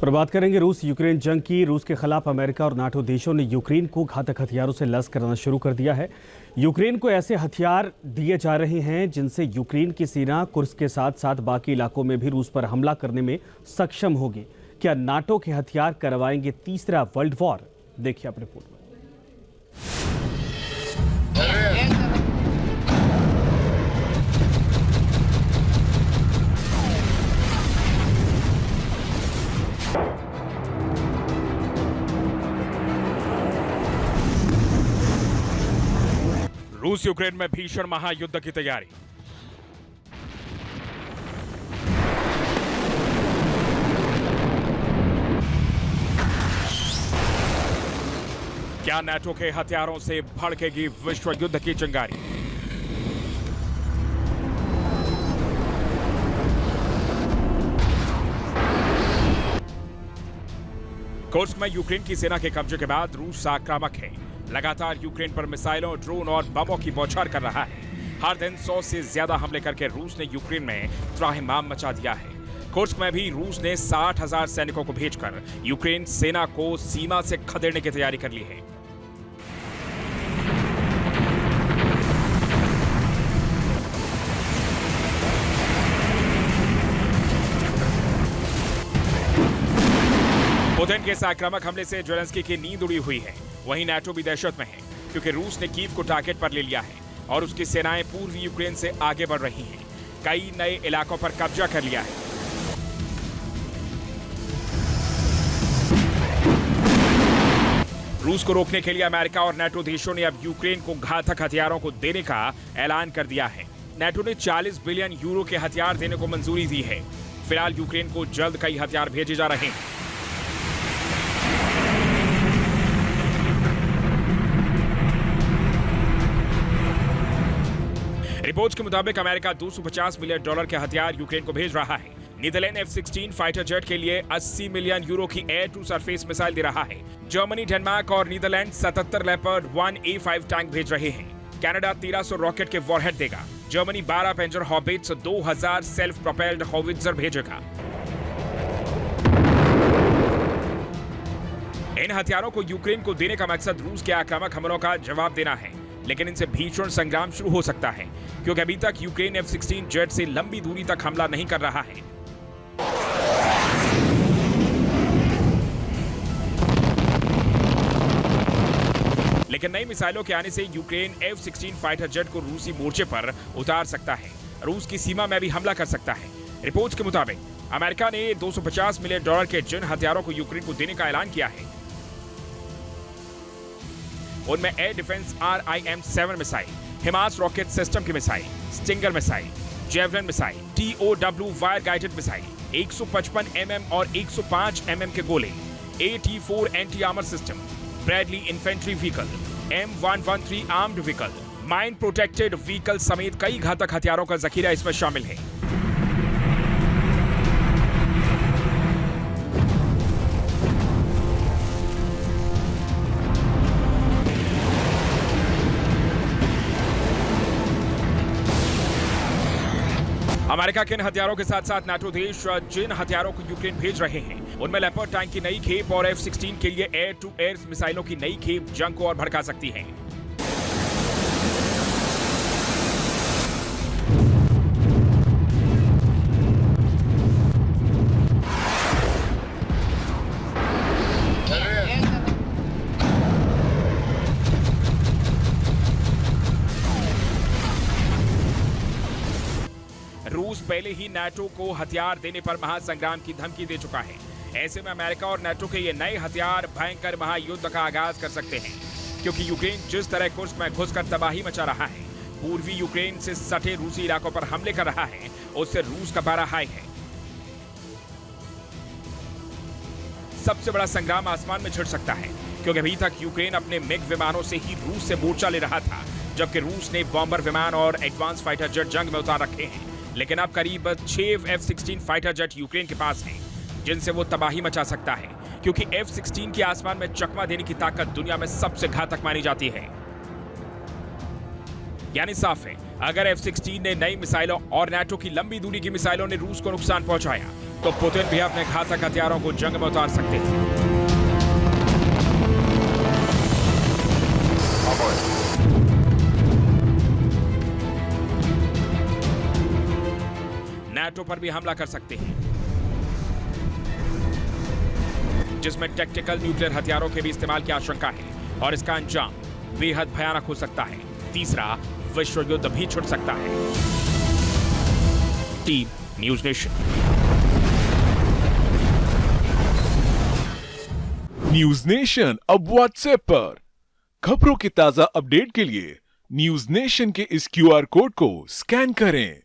और बात करेंगे रूस यूक्रेन जंग की। रूस के खिलाफ अमेरिका और नाटो देशों ने यूक्रेन को घातक हथियारों से लैस करना शुरू कर दिया है। यूक्रेन को ऐसे हथियार दिए जा रहे हैं जिनसे यूक्रेन की सेना कुर्स्क के साथ साथ बाकी इलाकों में भी रूस पर हमला करने में सक्षम होगी। क्या नाटो के हथियार करवाएंगे तीसरा वर्ल्ड वॉर? देखिए अपने रिपोर्ट में। रूस यूक्रेन में भीषण महायुद्ध की तैयारी। क्या नाटो के हथियारों से भड़केगी विश्व युद्ध की चिंगारी? कुर्स्क में यूक्रेन की सेना के कब्जे के बाद रूस आक्रामक है। लगातार यूक्रेन पर मिसाइलों, ड्रोन और बमों की बौछार कर रहा है। हर दिन 100 से ज्यादा हमले करके रूस ने यूक्रेन में त्राहिमाम मचा दिया है। कुर्स्क में भी रूस ने 60,000 सैनिकों को भेजकर यूक्रेन सेना को सीमा से खदेड़ने की तैयारी कर ली है। पुतिन के इस आक्रामक हमले से ज़ेलेंस्की की नींद उड़ी हुई है। वहीं नाटो भी दहशत में है क्योंकि रूस ने कीव को टारगेट पर ले लिया है और उसकी सेनाएं पूर्वी यूक्रेन से आगे बढ़ रही हैं। कई नए इलाकों पर कब्जा कर लिया है। रूस को रोकने के लिए अमेरिका और नाटो देशों ने अब यूक्रेन को घातक हथियारों को देने का ऐलान कर दिया है। नाटो ने 40 बिलियन यूरो के हथियार देने को मंजूरी दी है। फिलहाल यूक्रेन को जल्द कई हथियार भेजे जा रहे हैं। रिपोर्ट्स के मुताबिक अमेरिका $250 मिलियन के हथियार यूक्रेन को भेज रहा है। नीदरलैंड F-16 फाइटर जेट के लिए 80 मिलियन यूरो की एयर टू सरफेस मिसाइल दे रहा है। जर्मनी, डेनमार्क और नीदरलैंड 77 लेपर्ड 1A5 टैंक भेज रहे हैं। कनाडा 1300 रॉकेट के वॉरहेड देगा। Germany 12 पेंजर habits 2000 self propelled howitzer भेजेगा। इन हथियारों को यूक्रेन को देने का मकसद रूस के आक्रामक हमलों का जवाब देना है, लेकिन इनसे भीषण संग्राम शुरू हो सकता है क्योंकि अभी तक यूक्रेन F-16 जेट से लंबी दूरी तक हमला नहीं कर रहा है। लेकिन नई मिसाइलों के आने से यूक्रेन F-16 फाइटर जेट को रूसी मोर्चे पर उतार सकता है। रूस की सीमा में भी हमला कर सकता है। रिपोर्ट्स के मुताबिक अमेरिका ने $250 मिलियन के जिन हथियारों को यूक्रेन को देने का ऐलान किया है उनमें air defence RIM-7 missile, HIMARS rocket system की missile, stinger missile, javelin missile, TOW wire guided missile, 155 mm और 105 mm के गोले, AT-4 anti armour system, Bradley infantry vehicle, M113 armed vehicle, mine protected vehicle समेत कई घातक हथियारों का जखीरा इसमें शामिल है। अमेरिका के इन हथियारों के साथ साथ नाटो देश जिन हथियारों को यूक्रेन भेज रहे हैं उनमें लेपर्ड टैंक की नई खेप और F-16 के लिए एयर टू एयर मिसाइलों की नई खेप जंग को और भड़का सकती है। रूस पहले ही नाटो को हथियार देने पर महासंग्राम की धमकी दे चुका है। ऐसे में अमेरिका और नाटो के ये नए हथियार भयंकर महायुद्ध का आगाज कर सकते हैं क्योंकि यूक्रेन जिस तरह कुर्स्क में घुसकर तबाही मचा रहा है, पूर्वी यूक्रेन से सटे रूसी इलाकों पर हमले कर रहा है, उससे रूस का पारा हाई है। सबसे बड़ा संग्राम आसमान में छिड़ सकता है क्योंकि अभी तक यूक्रेन अपने मिग विमानों से ही रूस से मोर्चा ले रहा था, जबकि रूस ने बॉम्बर विमान और एडवांस फाइटर जेट जंग में उतार रखे हैं। लेकिन अब करीब 6 F-16 फाइटर जेट यूक्रेन के पास हैं, जिनसे वो तबाही मचा सकता है क्योंकि F-16 की आसमान में चकमा देने की ताकत दुनिया में सबसे घातक मानी जाती है। यानी साफ है, अगर F-16 ने नई मिसाइलों और नाटो की लंबी दूरी की मिसाइलों ने रूस को नुकसान पहुंचाया तो पुतिन भी अपने घातक हथियारों को जंग में उतार सकते हैं। नाटो पर भी हमला कर सकते हैं, जिसमें टैक्टिकल न्यूक्लियर हथियारों के भी इस्तेमाल की आशंका है और इसका अंजाम बेहद भयानक हो सकता है। तीसरा, विश्व युद्ध भी छिड़ सकता है। Team news nation. News nation अब व्हाट्सएप पर खबरों के ताजा अपडेट के लिए न्यूज नेशन के इस QR कोड को स्कैन करें।